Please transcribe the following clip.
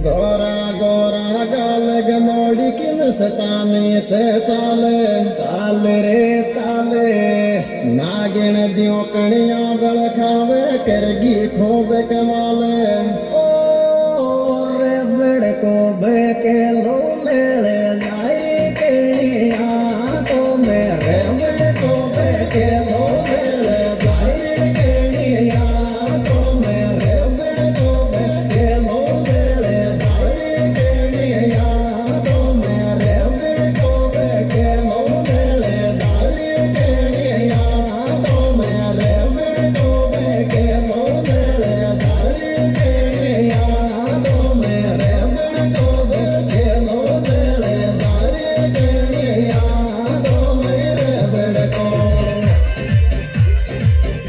गोरा गोरा गाल गनोड़ी किन सताने छे चाले चाले रे चाले नागिन ज्यों कणिया बल खावे करगी खूब कमाले ओ रे बड़ को बे